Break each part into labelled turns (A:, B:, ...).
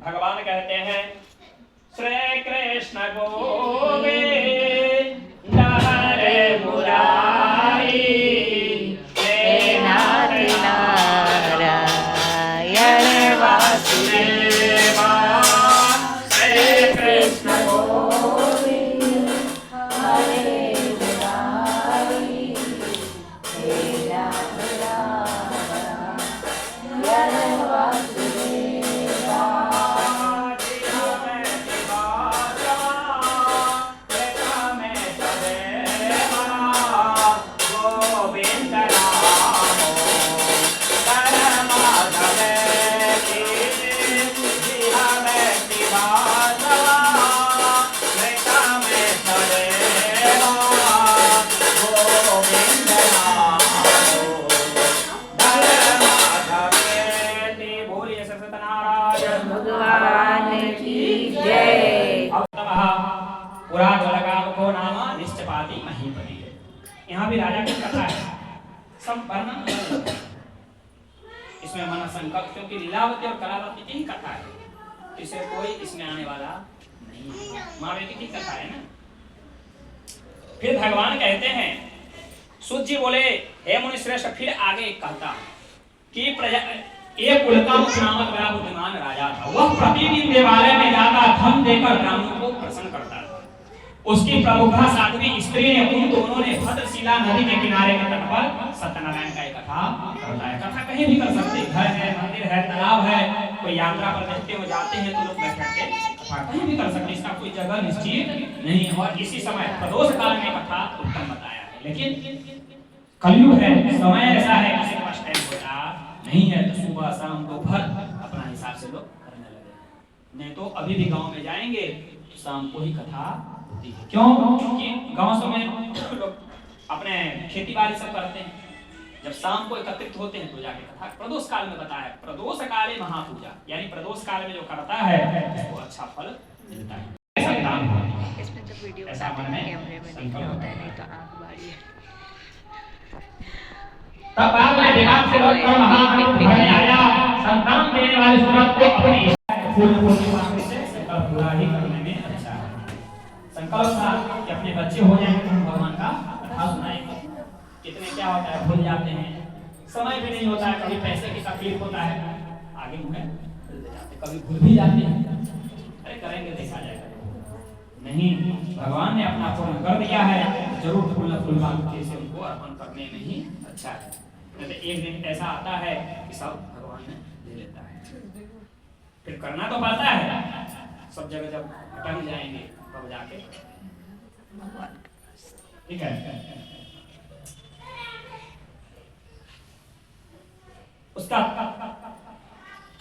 A: भगवान कहते हैं श्री कृष्ण गोविंद हरे मुरारी हे नाथ नारायण वासुदेवा श्री कृष्ण गोविंद हरे मुरारी हे नाथ नारायण वासुदेवा यहाँ भी राजा की कथा है, सब वर्णन अलग है। इसमें मन संकल्प, क्योंकि लीलावती और कलावती की ही कथा है, इसे कोई इसमें आने वाला नहीं है। माँ बेटी की कथा है ना। फिर भगवान कहते हैं, सूत जी बोले हे मुनि श्रेष्ठ, फिर आगे कहता कि एक उल्कामुख नामक बड़ा बुद्धिमान राजा था। वह प्रतिदिन देवालय में जाता, धन देकर ब्राह्मणों को प्रसन्न करता था। उसकी प्रमुखा साध्वी स्त्री ने उन दोनों ने भद्रशिला नदी के किनारे के तट पर सत्यनारायण का एक कथा करता है। कथा कहीं भी कर सकते, घर है, मंदिर है, तालाब है, कोई यात्रा पर बैठते हो जाते हैं तो लोग बैठ के कथा कहीं भी कर सकते, इसका कोई जगह निश्चित नहीं। और इसी समय प्रदोष काल में कथा उत्तम बताया है। लेकिन कलयुग है, समय ऐसा है, किसी के पास टाइम होता नहीं है, तो सुबह शाम दोपहर अपना हिसाब से लोग करने लगे। नहीं तो अभी भी गांव में जाएंगे तो शाम को ही कथा होती है। क्यों? क्योंकि गांव में लोग अपने खेती बाड़ी सब करते हैं, जब शाम को एकत्रित होते हैं तो जाके कथा प्रदोष काल में बताया है। प्रदोष काले महापूजा, यानी प्रदोष काल में जो करता है उसको अच्छा फल मिलता है।
B: इसमें जब वीडियो बनाते हैं कैमरे में नहीं होता है, नहीं तो आंख बाड़ी है।
A: तब बाद में देवान से लौटकर महादेव घर में आया, संतान देने वाले सूरज को अपनी फूल की मांग से संकल्प पूरा ही करने में अच्छा है। संकल्प था कि अपने बच्चे हो जाएंगे तो भगवान का कथा सुनाएंगे। कितने क्या होता है, भूल जाते हैं, समय भी नहीं होता है, कभी पैसे की तकलीफ होता है, आगे मुझे कभी भूल भी जाते हैं, अरे करेंगे देखा जाएगा। नहीं, भगवान ने अपना पूर्ण कर दिया है, जरूर फूल मांग से उनको अर्पण करने में ही अच्छा है। तो एक दिन ऐसा आता है कि सब भगवान ने दे लेता है, फिर करना तो पड़ता है। सब जगह जब अटक जाएंगे तब जाके ठीक है। उसका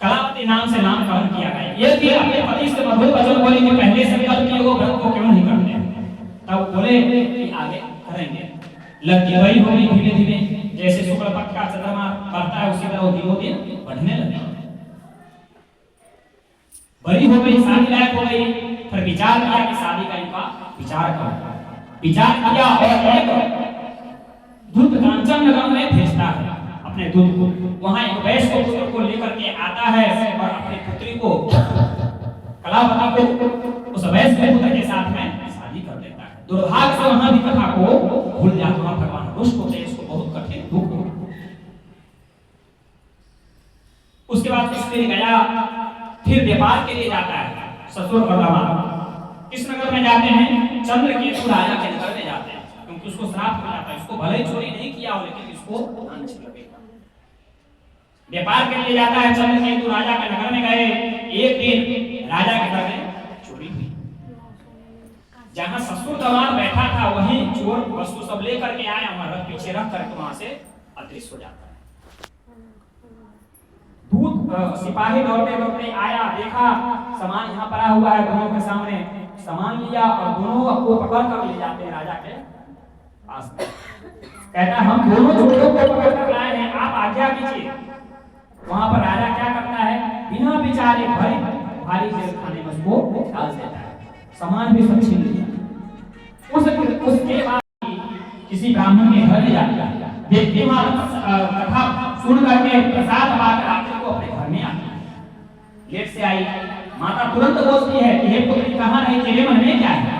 A: कलावती नाम से नामकरण किया गया। ये भी अपने पति से मधुर वचन बोले कि पहले संकल्प किए वो व्रत को क्यों नहीं करते। तब बोले कि आगे करेंगे। लड़की वही होगी धीरे धीरे, जैसे शुक्ल पक्ष का चंद्रमा बढ़ता है उसी तरह वो दिनों दिन बढ़ने लगे। बड़ी हो गई, शादी लायक हो गई, फिर विचार किया कि शादी का इनका विचार करो। विचार किया और एक दूत कांचन नगर में भेजता है अपने दूत को। वहां एक वैश्य को पुत्र को लेकर के आता है और अपनी पुत्री को कलावती को उस वैश्य के पुत्र के साथ में शादी कर देता है। दुर्भाग्य से वहां भी कथा को भूल जाते हैं, भगवान रुष्ट होते हैं, इसको बहुत कठिन दुख हो। उसके बाद स्त्री गया, फिर व्यापार के लिए जाता है ससुर और दामाद। किस नगर में जाते हैं? चंद्रकेतु राजा के नगर में जाते हैं, क्योंकि उसको श्राप हो जाता है। इसको भले ही चोरी नहीं किया हो, लेकिन इसको अंश लगेगा। व्यापार के लिए जाता है, चंद्रकेतु राजा के नगर में गए। एक दिन राजा के घर में चोरी हुई। जहां ससुर दामाद बैठा था वहीं चोर वस्तु सब लेकर के आया, वहां रथ पीछे रख करके वहां से अदृश्य हो जाता है। दूत सिपाही दौड़ते दौड़ते आया, देखा सामान यहाँ पड़ा हुआ है दोनों के सामने, सामान लिया और दोनों को पकड़ कर ले जाते हैं राजा के पास। कहता हम दोनों चोरों को पकड़ कर लाए हैं, आप आज्ञा कीजिए। वहां पर राजा क्या करता है, बिना विचारे भारी जेल खाने में उसको डाल देता है, सामान भी सब छीन लिया। उसके बाद किसी ब्राह्मण के घर में जाता है, व्यक्ति वहां कथा सुन करके प्रसाद पाकर रात्रि को अपने घर में आती है। लेट से आई, माता तुरंत बोलती है कि हे पुत्री कहाँ रही, तेरे मन में क्या है,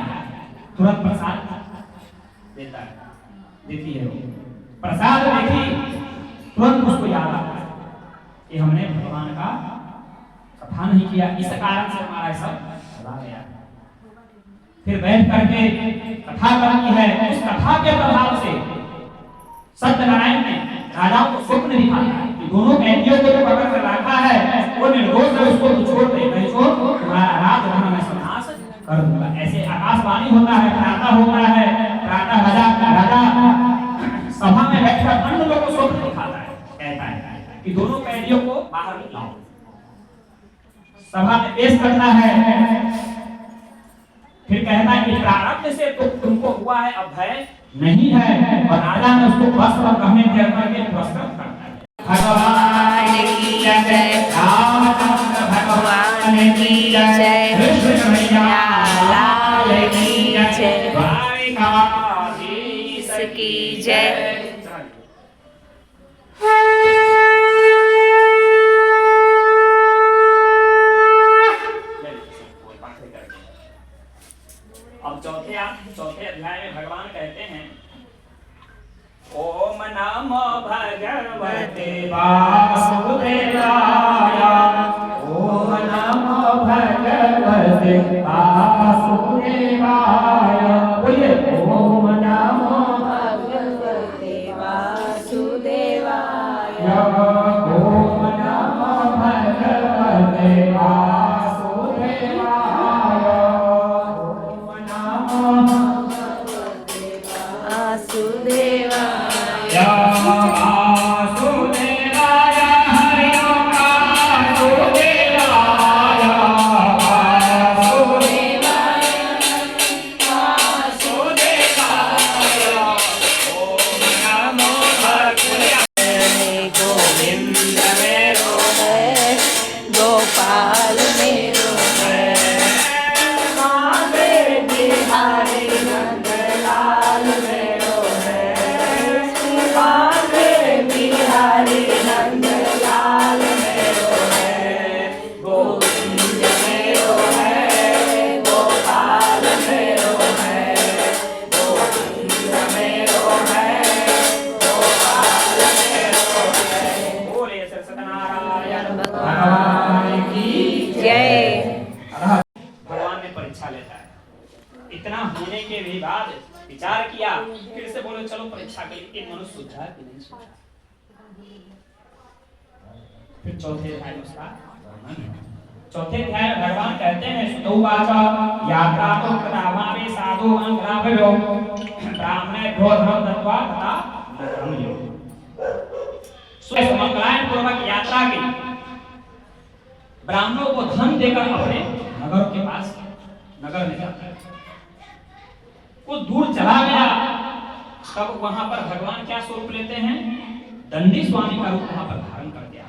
A: तुरंत प्रसाद देता है, देती है। प्रसाद देखी तुरंत उसको याद आता है कि हमने भगवान का कथा नहीं किया, इस कारण से हमारा सब चला गया। फिर बैठ करके कथा करती है। उस कथा के प्रभाव से सत्यनारायण ने राजाओं को स्वप्न दिखाया कि दोनों कैदियों को जो पकड़ कर रखा है वो निर्दोष है, उसको तू छोड़ दे, नहीं छोड़ तुम्हारा राज धर्म में संहास कर दूंगा। ऐसे आकाशवाणी होता है, प्रातः होता है, प्रातः राजा सभा में बैठकर अन्य लोगों को स्वप्न दिखाता है, कहता है कि दोनों कैदियों को बाहर निकालो। सभा में पेश करता है, फिर कहता है कि प्रारब्ध से तो तुमको हुआ है, अब भय नहीं है, और राजा ने उसको वस्त्र और गहने दे करके पुरस्कृत करता है। भगवान की जय, रामचंद्र भगवान की जय, कृष्ण कन्हैया लाल की जय, द्वारिकाधीश की जय। अब चौथे अध्याय में भगवान कहते हैं ओम नमो भगवते वासुदेवाय, ओम नमो भगवते वासुदेवाय, बोलिए ओम नमो भगवते वासुदेवाय, ओम नमो भगवते विचार किया, फिर से बोले चलो परीक्षा के लिए मनुष्य सुझा कि नहीं सुझा। फिर चौथे अध्याय में उसका चौथे अध्याय में भगवान कहते हैं सुतौवाच यात्रा तो कृताभावे साधु अंग्राभयो ब्राह्मणेभ्यो धर्म दत्वा तथा धर्मयो। मंगलायन पूर्वक यात्रा की, ब्राह्मणों को धन देकर अपने नगर के पास नगर में जाता है। वो दूर चला गया, तब वहां पर भगवान क्या स्वरूप लेते हैं, दंडी स्वामी का रूप वहां पर धारण करते हैं।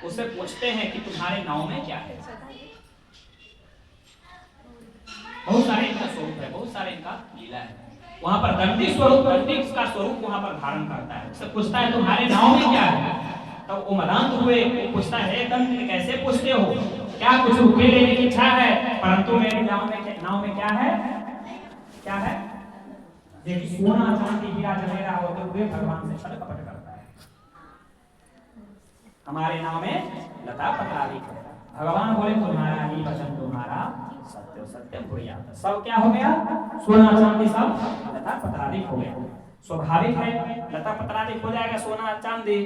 A: उससे पूछते हैं कि तुम्हारे नाव में क्या है। बहुत सारे इनका स्वरूप है, बहुत सारे इनका लीला है। वहां पर दंडी स्वरूप, दंडी का स्वरूप वहां पर धारण करता है। उससे पूछता है तुम्हारे नाव में क्या है। तब वो मदांत हुए, वो पूछता है दंड कैसे पूछते हो, क्या कुछ रुपए लेने की इच्छा है, परंतु मेरे नाव में क्या है, क्या है, देखिए सोना चांदी हीरा जवेरा होते हुए भगवान से छल कपट करता है। हमारे नाम में लता पत्राली करता है। भगवान बोले तुम्हारा ही वचन तुम्हारा सत्य सत्य भूयात। सब क्या हो गया, सोना चांदी सब लता पत्राली हो गया। स्वाभाविक है लता पत्राली हो जाएगा सोना चांदी,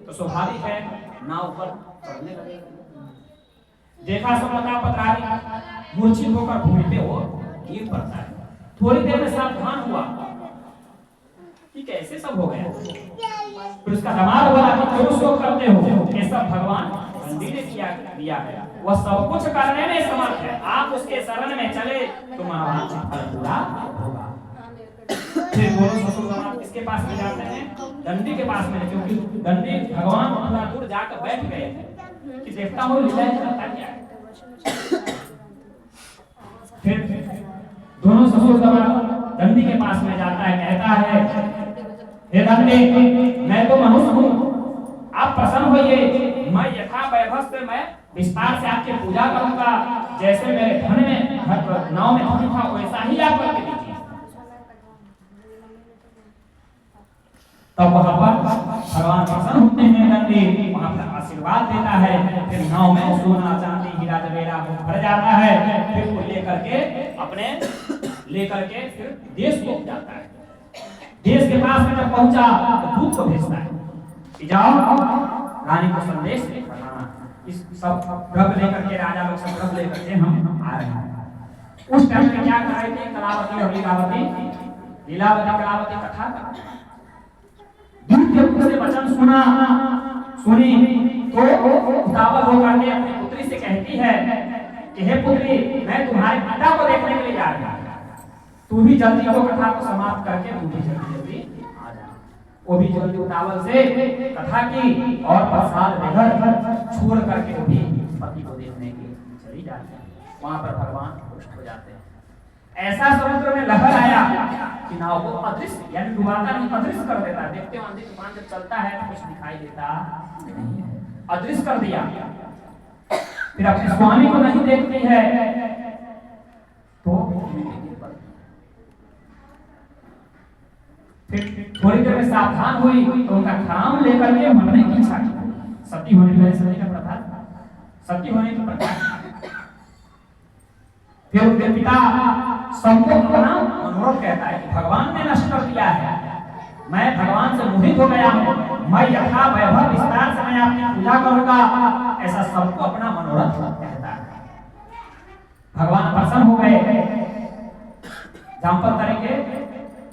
A: तो स्वाभाविक है नाव पर चढ़ने लगेगा। देखा सब लता पत्राली मूर्छित होकर भूमि पे वो गिर पड़ता है। थोड़ी देर में सावधान हुआ कि कैसे सब हो गया। फिर उसका सवाल हुआ कि क्यों शोक करते हो, ये सब भगवान दंडी ने दिया है, वह सब कुछ करने में समर्थ है। आप उसके शरण में चले तो मनोवांछित फल पूरा होगा। फिर दोनों ससुर समाज किसके पास में जाते हैं, दंडी के पास में, क्योंकि दंडी भगवान थोड़ा दूर जाकर बैठ गए कि देखता हूँ लीला चलता क्या है। फिर दोनों ससुर दंडी के पास में जाता है, कहता है हे दंडी मैं तो मनुष्य हूँ, आप प्रसन्न होइए, मैं यथा वैभव से मैं विस्तार से आपकी पूजा करूंगा, जैसे मेरे धन में नाव में धन था वैसा ही आप करके दीजिए। तब वहां पर भगवान प्रसन्न होते हैं, नंदी वहां पर आशीर्वाद देता है। फिर नाव में सोना चांदी हीरा जवेरात भर जाता है। फिर वो लेकर के फिर देश को जाता है। देश के पास में जब पहुंचा तो दूत को भेजता है कि जाओ रानी को संदेश पढ़ाना। इस सब रब लेकर के राजा लोग सब रब लेकर के हम आ रहे हैं। उस टाइम में क्या कर रहे थे, कलावती और लीलावती कलावती कथा का दूत के मुख से वचन सुनी तो उतावल होकर के अपनी पुत्री से कहती है कि हे पुत्री, मैं तुम्हारे पिता को देखने के लिए जा रही हूं, तू भी जल्दी वो कथा को समाप्त करके तू भी जल्दी आ जा। वो भी जल्दी उतावल से कथा की और प्रसाद लेकर छोड़ करके वो भी पति को देखने के लिए चली जाती है। वहां पर भगवान पुष्ट हो जाते हैं। ऐसा समुद्र में लहर आया कि नाव को अदृश्य यानी डुबाता नहीं, अदृश्य कर देता है। देखते हो आंधी तूफान जब चलता है तो कुछ दिखाई देता नहीं है, अदृश्य कर दिया। फिर अपने स्वामी को नहीं देखती है तो फिर थोड़ी देर में सावधान हुई तो उनका काम लेकर के मरने की इच्छा की। सती होने की सती का प्रथा, सती होने की प्रथा। फिर उनके पिता सबको अपना मनोरथ कहता है कि भगवान ने नष्ट कर दिया है, मैं भगवान से मोहित हो गया हूं, मैं यथा वैभव विस्तार से मैं आपकी पूजा करूंगा, ऐसा सबको अपना मनोरथ कहता है। भगवान प्रसन्न हो गए। एग्जाम्पल करेंगे,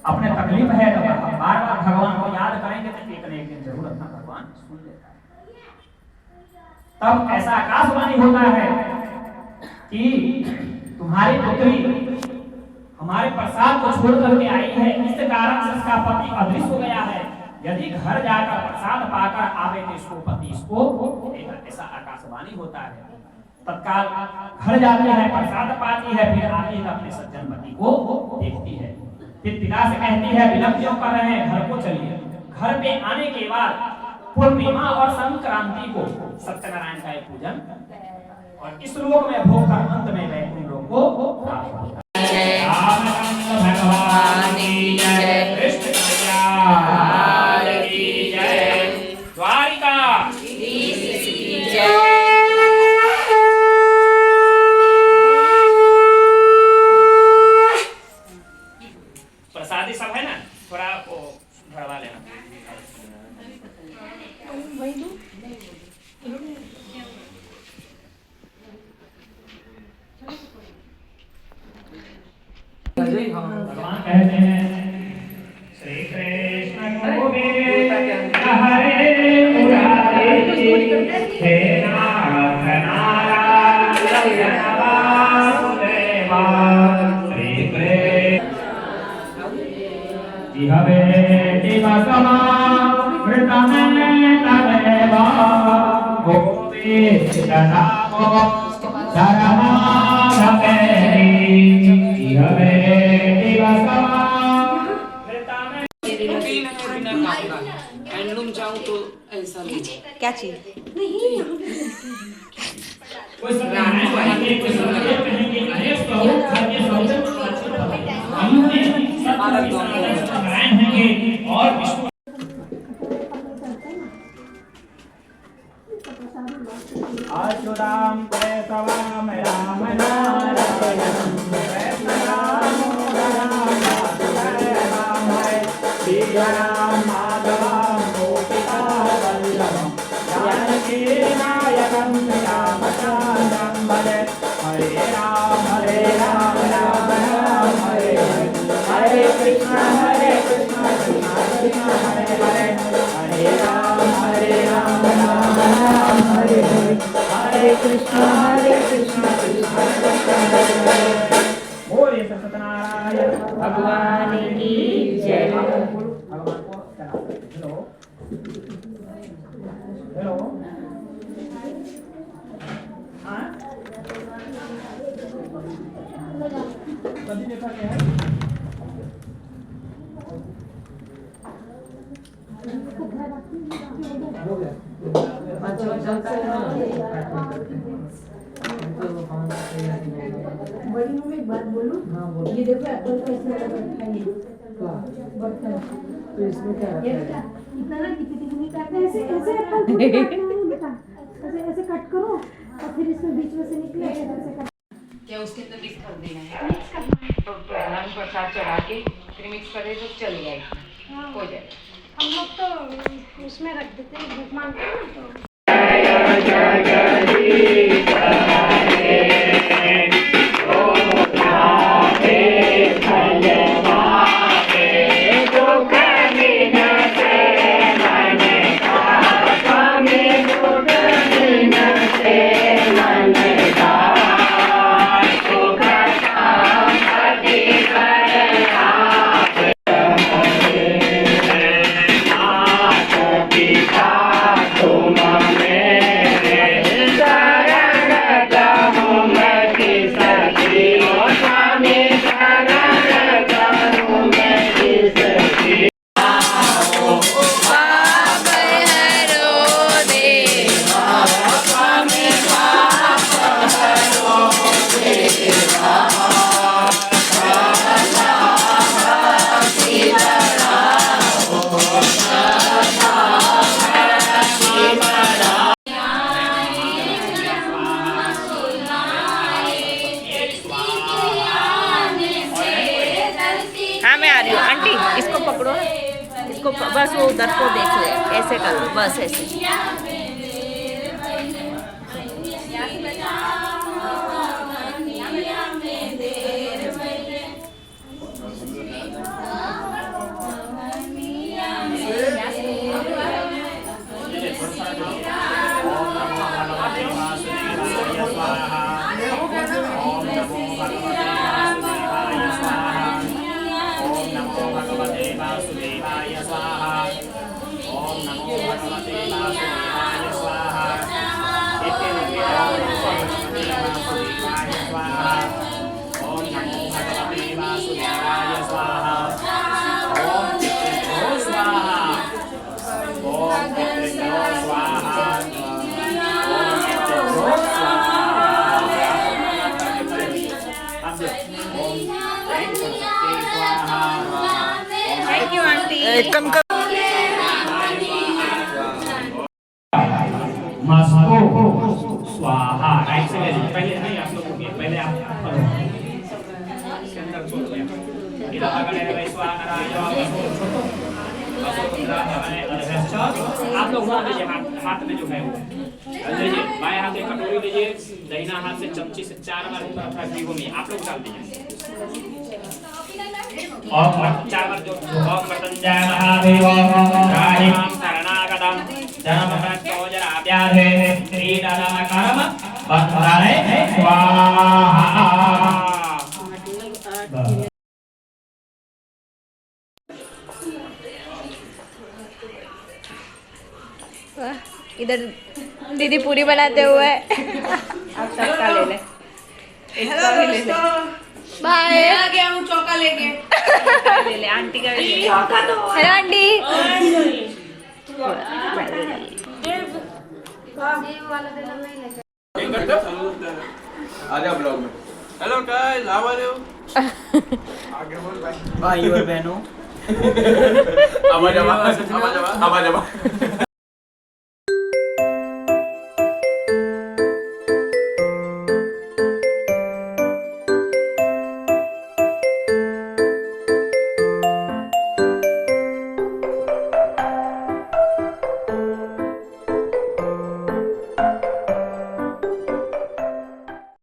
A: अपने तकलीफ है तो बार बार भगवान को याद करेंगे तो एक न एक दिन जरूर अपना भगवान सुन लेता है। तब ऐसा आकाशवाणी होता है कि तुम्हारी पुत्री हमारे प्रसाद को छोड़ करके आई है, इस कारण से इसका पति अदृश्य हो गया है। यदि घर जाकर प्रसाद पाकर आवे तो इसको पति इसको ऐसा आकाशवाणी होता है। तत्काल घर जाती है, प्रसाद पाती है, फिर आती है अपने सज्जन पति को देखती है। फिर पिता से कहती है विलंब क्यों कर रहे हैं, घर को चलिए। घर पे आने के बाद पूर्णिमा और संक्रांति को सत्यनारायण का पूजन और इस लोक में भोग कर अंत में वैकुंठ लोक को प्राप्त होता है। रामचंद्र भगवान की जय, कृष्ण कन्हैया की जय, द्वारिका की जय। प्रसादी सब है ना, थोड़ा वो भरवा लेना। भगवान कहते हैं श्री कृष्ण गोविंद हरे मुरारी, हे नाथ नारायण वासुदेवा, श्री कृष्ण जिहवे दिवसमा मृतमेव तदेवा, गोविंद नामो धर्माधमे जिहवे दिवसमा
C: हैंडलूम चाहूँ तो ऐसा नहीं।
B: क्या चीज?
A: अच्युतां प्रेतवाम राम नारायणं प्रेतरामो राम श्रीराम माधवं गोपिका वल्लभं जानकी नायकं रामचन्द्रं भजे। हरे राम राम राम हरे हरे, हरे कृष्ण कृष्ण कृष्ण हरे हरे, हरे राम राम राम हरे हरे, हरे कृष्ण कृष्ण कृष्ण हरे हरे। बोले सत्यनारायण भगवान की जय। भगवान को हेलो हेलो हाँ कभी देखा क्या है?
D: बड़ी मम्मी एक बात बोलूं? ये देखो एप्पल का इसमें रखा है बर्तन।
C: तो इसमें क्या
D: ये
C: रखा है?
D: इतना ना टिकी काटना है, ऐसे ऐसे एप्पल को काटना है बेटा, ऐसे ऐसे कट करो और फिर इसमें बीच में से निकले ऐसे कट।
B: क्या उसके अंदर मिक्स कर देना है?
D: मिक्स करना है।
B: तो प्रधान प्रसाद चढ़ा के फिर मिक्स कर दे तो चलेगा इसमें,
D: हाँ।
B: हो जाए।
D: हम लोग तो उसमें रख देते हैं, भूख मांगते हैं ना तो।
B: हाँ मैं आ रही हूँ आंटी, इसको पकड़ो ना, इसको बस वो उधर को देख ले, ऐसे कर लो बस ऐसे। Thank you aunty.
A: मस्तको स्वाहा। राइट से पहले नहीं आप लोग पहले आप करो, इसके अंदर छोड़ दो। इधर अगले रे स्वाहा नारायण आप लोग बोल दीजिए, हाथ में जो है वो लीजिए, बाएं हाथ से कटोरी लीजिए, दाहिना हाथ से चमची से 4 बार ऊपर भिगो में आप लोग डाल दीजिए। ओम 4 बार जो ओम मृत्युंजय महादेव राहिमां शरणागतम जनमृत्यो जराव्याधे श्रीदानकरम बन्धनाय स्वाहा।
B: इधर दीदी पूरी बनाते हुए आप सबका ले ले, इसका भी ले ले। बाय। आ गया हूँ चौका लेके। ले ले आंटी का भी ले ले। Hello aunty.
E: आजा ब्लॉग में। Hello guys, how are you? आगे बोल भाई और बहनों। आवाज आवाज आवाज आवाज आवाज।